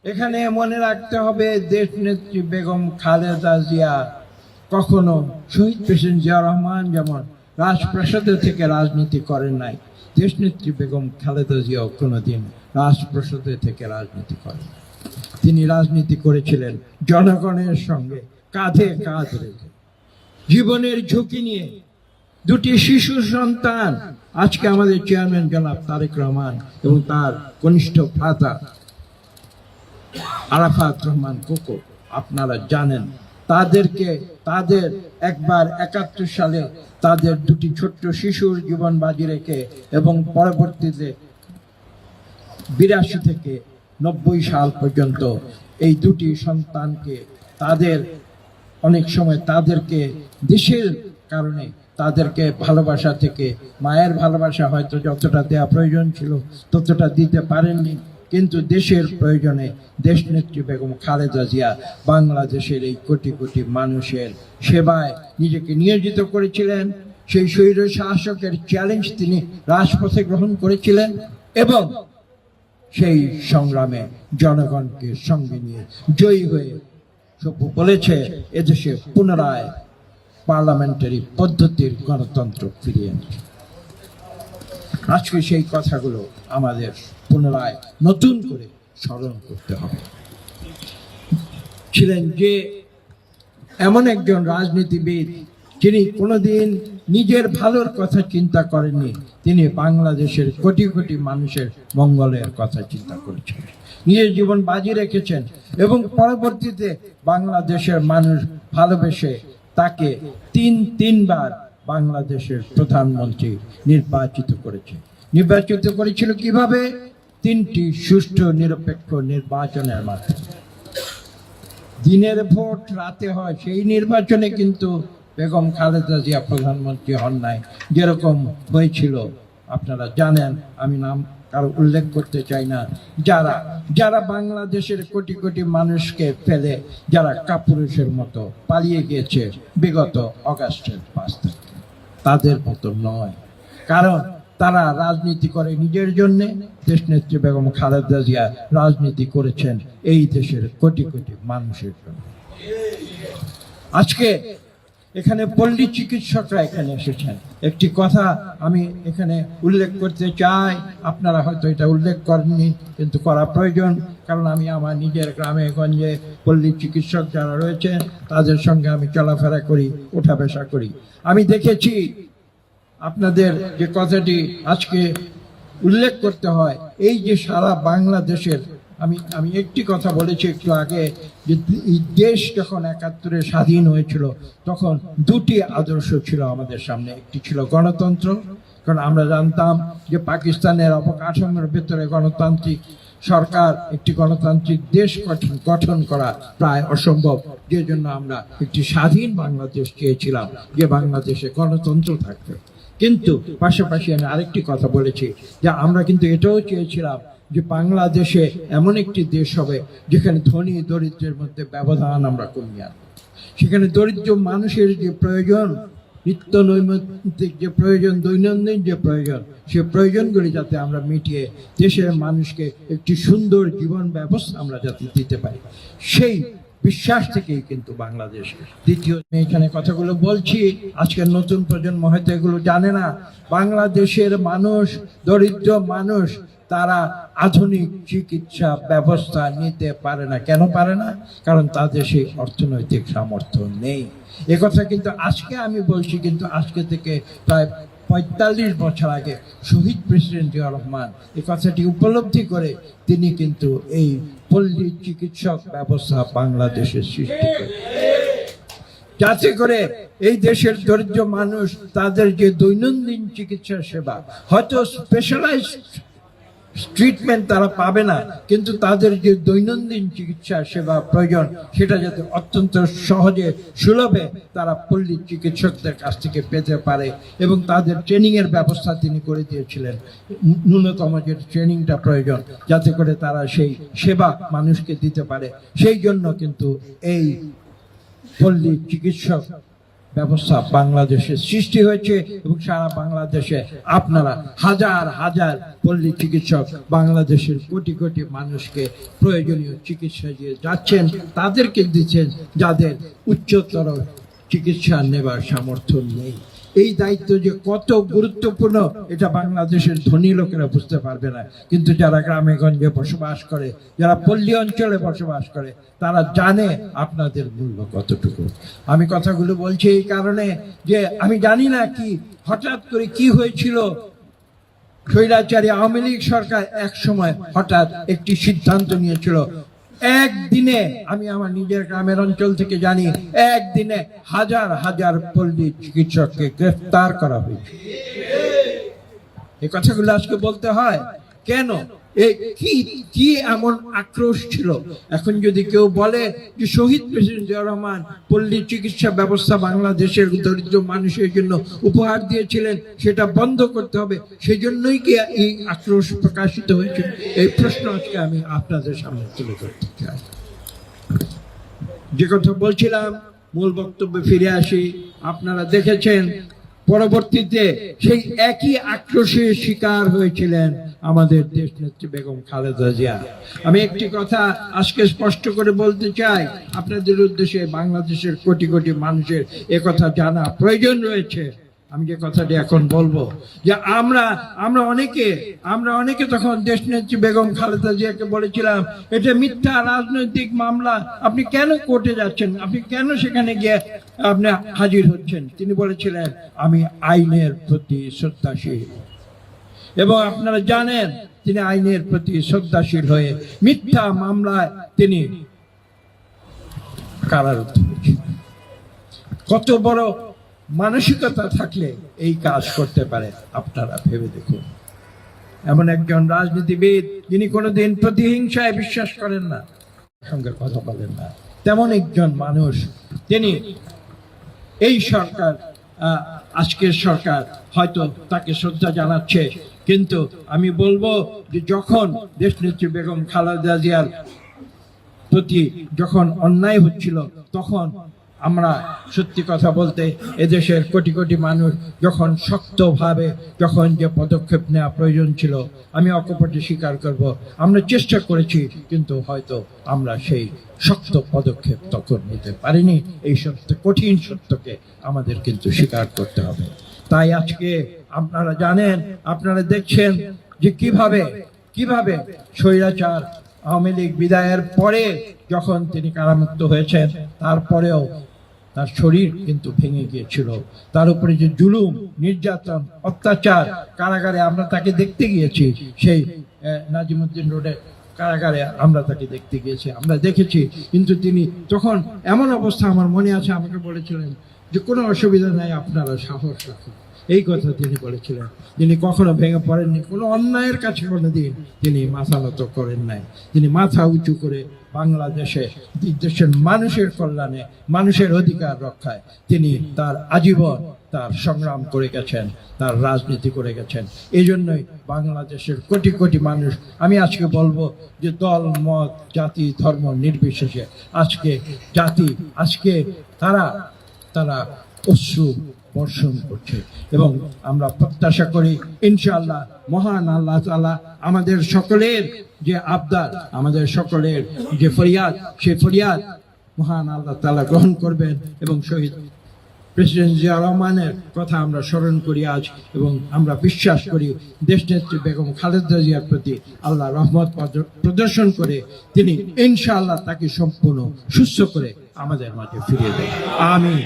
এখানে মনে রাখতে হবে দেশনেত্রী বেগম খালেদা জিয়া কখনো শহীদ প্রেসিডেন্ট জিয়া রহমান যেমন রাজপ্রাসাদের থেকে রাজনীতি করেন নাই, দেশনেত্রী বেগম খালেদা জিয়াও কোনোদিন রাজপ্রাসাদের থেকে রাজনীতি করেন। তিনি রাজনীতি করেছিলেন জনগণের সঙ্গে কাঁধে কাঁধ রেখে, জীবনের ঝুঁকি নিয়ে। দুটি শিশু সন্তান, আজকে আমাদের চেয়ারম্যান জনাব তারেক রহমান এবং তার কনিষ্ঠ ভ্রাতা আরাফাত রহমান কোকো, আপনারা জানেন তাদের একবার ৭১ সালে তাদের দুটি ছোট্ট শিশুর জীবন বাজি রেখে এবং পরবর্তীতে ৮২ থেকে ৯০ সাল পর্যন্ত এই দুটি সন্তানকে তাদের অনেক সময় তাদেরকে দেশের কারণে তাদেরকে ভালোবাসা থেকে, মায়ের ভালোবাসা হয়তো যতটা দেওয়া প্রয়োজন ছিল ততটা দিতে পারেননি, কিন্তু দেশের প্রয়োজনে দেশনেত্রী বেগম খালেদা জিয়া বাংলাদেশের এই কোটি কোটি মানুষের সেবায় নিজেকে নিয়োজিত করেছিলেন। সেই স্বৈর শাসকের চ্যালেঞ্জ তিনি রাজপথে গ্রহণ করেছিলেন এবং সেই সংগ্রামে জনগণকে সঙ্গে নিয়ে জয়ী হয়ে বলেছে এদেশে পুনরায় পার্লামেন্টারি পদ্ধতির গণতন্ত্র ফিরিয়ে আনছে। আজকে সেই কথাগুলো আমাদের পুনরায় নতুন করে স্মরণ করতে হবে। ছিলেন যে এমন একজন রাজনীতিবিদ যিনি কোনোদিন নিজের ভালোর কথা চিন্তা করেননি, তিনি বাংলাদেশের কোটি কোটি মানুষের মঙ্গলের কথা চিন্তা করেছেন, নিজের জীবন বাজি রেখেছেন এবং পরবর্তীতে বাংলাদেশের মানুষ ভালোবেসে তাকে তিনবার বাংলাদেশের প্রধানমন্ত্রী নির্বাচিত করেছিল কিভাবে? 3টি সুষ্ঠু নিরপেক্ষ নির্বাচনের মাধ্যমে। দিনের ভোট রাতে হয়, সেই নির্বাচনে কিন্তু বেগম খালেদা জিয়া প্রধানমন্ত্রী হন নাই, যেরকম হয়েছিল আপনারা জানেন, আমি নাম কারো উল্লেখ করতে চাই না, যারা বাংলাদেশের কোটি কোটি মানুষকে ফেলে যারা কাপুরুষের মতো পালিয়ে গিয়েছে বিগত অগাস্টের 5 তারিখে, তাদের মতো নয়। কারণ তারা রাজনীতি করে নিজের জন্যে, দেশনেত্রী বেগম খালেদা জিয়া রাজনীতি করেছেন এই দেশের কোটি কোটি মানুষের জন্য। আজকে এখানে পল্লী চিকিৎসকরা এখানে এসেছেন, একটি কথা আমি এখানে উল্লেখ করতে চাই, আপনারা হয়তো এটা উল্লেখ করেননি কিন্তু করা প্রয়োজন, কারণ আমি আমার নিজের গ্রামে গঞ্জে পল্লী চিকিৎসক যারা রয়েছেন তাদের সঙ্গে আমি চলাফেরা করি, ওঠা বসা করি। আমি দেখেছি আপনাদের যে কথাটি আজকে উল্লেখ করতে হয়, এই যে সারা বাংলাদেশের, আমি একটি কথা বলেছি একটু আগে, যে এই দেশ যখন ৭১-এ স্বাধীন হয়েছিল তখন দুটি আদর্শ ছিল আমাদের সামনে। একটি ছিল গণতন্ত্র, কারণ আমরা জানতাম যে পাকিস্তানের অবকাঠামোর ভেতরে গণতান্ত্রিক সরকার, একটি গণতান্ত্রিক দেশ গঠন করা প্রায় অসম্ভব, যে জন্য আমরা একটি স্বাধীন বাংলাদেশ চেয়েছিলাম, যে বাংলাদেশে গণতন্ত্র থাকবে। কিন্তু পাশাপাশি আমি আরেকটি কথা বলেছি, যে আমরা কিন্তু এটাও চেয়েছিলাম যে বাংলাদেশে এমন একটি দেশ হবে যেখানে ধনী দরিদ্রের মধ্যে ব্যবধান আমরা কমিয়ে আনব, সেখানে দরিদ্র মানুষের যে প্রয়োজন, নিত্য নৈমিত্তিক যে প্রয়োজন, দৈনন্দিন যে প্রয়োজন, সে প্রয়োজনগুলি যাতে আমরা মিটিয়ে দেশের মানুষকে একটি সুন্দর জীবন ব্যবস্থা আমরা যাতে দিতে পারি, সেই বিশ্বাস থেকেই কিন্তু বাংলাদেশ। দ্বিতীয়, এখানে কথাগুলো বলছি, আজকের নতুন প্রজন্ম হয়তো এগুলো জানে না। বাংলাদেশের মানুষ, দরিদ্র মানুষ, তারা আধুনিক চিকিৎসা ব্যবস্থা নিতে পারে না। কেন পারে না? কারণ তাদের সেই অর্থনৈতিক সামর্থ্য নেই। একথা কিন্তু আজকে আমি বলছি, কিন্তু আজকে থেকে প্রায় ৪৫ বছর আগে শহীদ প্রেসিডেন্ট জিয়া রহমান এই কথাটি উপলব্ধি করে তিনি কিন্তু এই পল্লী চিকিৎসক ব্যবস্থা বাংলাদেশের সৃষ্টি করে, যাতে করে এই দেশের দরিদ্র মানুষ তাদের যে দৈনন্দিন চিকিৎসা সেবা, হয়তো স্পেশালাইজড ট্রিটমেন্ট তারা পাবে না, কিন্তু তাদের যে দৈনন্দিন চিকিৎসা সেবা প্রয়োজন সেটা যাতে অত্যন্ত সহজে সুলভে তারা পল্লী চিকিৎসকদের কাছ থেকে পেতে পারে। এবং তাদের ট্রেনিংয়ের ব্যবস্থা তিনি করে দিয়েছিলেন, ন্যূনতম যে ট্রেনিংটা প্রয়োজন যাতে করে তারা সেই সেবা মানুষকে দিতে পারে। সেই জন্য কিন্তু এই পল্লী চিকিৎসক ব্যবস্থা বাংলাদেশে সৃষ্টি হয়েছে এবং সারা বাংলাদেশে আপনারা হাজার হাজার পল্লী চিকিৎসক বাংলাদেশের কোটি কোটি মানুষকে প্রয়োজনীয় চিকিৎসা দিয়ে যাচ্ছেন, তাদেরকে দিচ্ছেন যাদের উচ্চতর চিকিৎসা নেবার সামর্থ্য নেই। এই দায়িত্ব যে কত গুরুত্বপূর্ণ এটা বাংলাদেশের ধনী লোকেরা বুঝতে পারবে না, কিন্তু যারা গ্রামে গঞ্জে বসবাস করে, যারা পল্লী অঞ্চলে বসবাস করে, তারা জানে আপনাদের মূল্য কতটুকু। আমি কথাগুলো বলছি এই কারণে যে আমি জানি না কি হঠাৎ করে কি হয়েছিল। স্বৈরাচারী আওয়ামী লীগ সরকার এক সময় হঠাৎ একটি সিদ্ধান্ত নিয়েছিল, একদিনে, আমি আমার নিজের গ্রামের অঞ্চল থেকে জানি, একদিনে হাজার হাজার পল্লী চিকিৎসককে গ্রেফতার করা হয়েছে। এই কথাগুলো আজকে বলতে হয় কেন? কি এমন আক্রোশ ছিল? এখন যদি কেউ বলে যে শহীদ প্রেসিডেন্ট জিয়াউর রহমান পল্লী চিকিৎসা ব্যবস্থা বাংলাদেশের দরিদ্র মানুষের জন্য উপহার দিয়েছিলেন, সেটা বন্ধ করতে হবে, সেজন্যই কি এই আক্রোশ প্রকাশিত হয়েছে? এই প্রশ্ন আজকে আমি আপনাদের সামনে তুলে ধরতে চাই। যে কথা বলছিলাম, মূল বক্তব্যে ফিরে আসি। আপনারা দেখেছেন পরবর্তীতে সেই একই আক্রোশের শিকার হয়েছিলেন আমাদের দেশনেত্রী বেগম খালেদা জিয়া। আমি একটি কথা আজকে স্পষ্ট করে বলতে চাই আপনাদের উদ্দেশ্যে, বাংলাদেশের কোটি কোটি মানুষের একথা জানা প্রয়োজন রয়েছে। আমি যে কথাটি এখন বলবো, যে আমরা অনেকে তখন দেশনেত্রী বেগম খালেদা জিয়াকে বলেছিলাম, এটা মিথ্যা রাজনৈতিক মামলা, আপনি কেন কোর্টে যাচ্ছেন, আপনি কেন সেখানে গিয়ে আপনি হাজির হচ্ছেন? তিনি বলেছিলেন, আমি আইনের প্রতি শ্রদ্ধাশীল। এবং আপনারা জানেন তিনি আইনের প্রতি শ্রদ্ধাশীল হয়ে মিথ্যা মামলায় তিনি কারারুদ্ধ হয়েছিলেন। কত বড় মানসিকতা থাকলে এই কাজ করতে পারে আপনারা ভেবে দেখুন। এমন একজন রাজনীতিবিদ যিনি কোনোদিন প্রতিহিংসায় বিশ্বাস করেন না, সঙ্গে কথা বলেন না, তেমন একজন মানুষ তিনি। এই সরকার, আজকের সরকার হয়তো তাকে শ্রদ্ধা জানাচ্ছে, কিন্তু আমি বলবো যে যখন দেশনেত্রী বেগম খালেদা জিয়ার প্রতি যখন অন্যায় হচ্ছিল, তখন আমরা সত্যি কথা বলতে এদেশের কোটি কোটি মানুষ যখন শক্তভাবে যখন যে পদক্ষেপ নেওয়া প্রয়োজন ছিল, আমি অকপটে স্বীকার করব, আমরা চেষ্টা করেছি, কিন্তু হয়তো আমরা সেই শক্ত পদক্ষেপ তখন নিতে পারিনি। এই সত্য, কঠিন সত্যকে আমাদের কিন্তু স্বীকার করতে হবে। তাই আজকে আপনারা জানেন, আপনারা দেখছেন যে কিভাবে স্বৈরাচার আওয়ামী লীগ বিদায়ের পরে যখন তিনি কারামুক্ত হয়েছেন, তারপরেও তার শরীর কিন্তু ভেঙে গিয়েছিল। তার উপরে যে জুলুম, নির্যাতন, অত্যাচার, কারাগারে আমরা তাকে দেখতে গিয়েছি, সেই নাজিমুদ্দিন রোডে কারাগারে আমরা তাকে দেখতে গিয়েছি, আমরা দেখেছি। কিন্তু তিনি তখন এমন অবস্থা, আমার মনে আছে, আমাকে বলেছিলেন যে কোনো অসুবিধা নাই, আপনারা সাহস রাখুন। এই কথা তিনি বলেছিলেন। তিনি কখনো ভেঙে পড়েননি, কোনো অন্যায়ের কাছে কোনোদিন তিনি মাথা নত করেন নাই। তিনি মাথা উঁচু করে বাংলাদেশে দেশের মানুষের কল্যাণে, মানুষের অধিকার রক্ষায় তিনি তার আজীবন তার সংগ্রাম করে গেছেন, তার রাজনীতি করে গেছেন। এই জন্যই বাংলাদেশের কোটি কোটি মানুষ, আমি আজকে বলবো যে দল, মত, জাতি, ধর্ম নির্বিশেষে আজকে তারা অশ্রু বর্ষণ করছে। এবং আমরা প্রত্যাশা করি ইনশাআল্লাহ মহান আল্লাহ তাআলা আমাদের সকলের যে আবদার, আমাদের সকলের যে ফরিয়াদ, সেই ফরিয়াদ মহান আল্লাহ তাআলা গ্রহণ করবেন। এবং শহীদ প্রেসিডেন্ট জিয়াউর রহমানের কথা আমরা স্মরণ করি আজ, এবং আমরা বিশ্বাস করি দেশনেত্রী বেগম খালেদা জিয়ার প্রতি আল্লাহ রহমত প্রদর্শন করে তিনি ইনশাআল্লাহ তাকে সম্পূর্ণ সুস্থ করে আমাদের মাঝে ফিরিয়ে দেন। আমিন।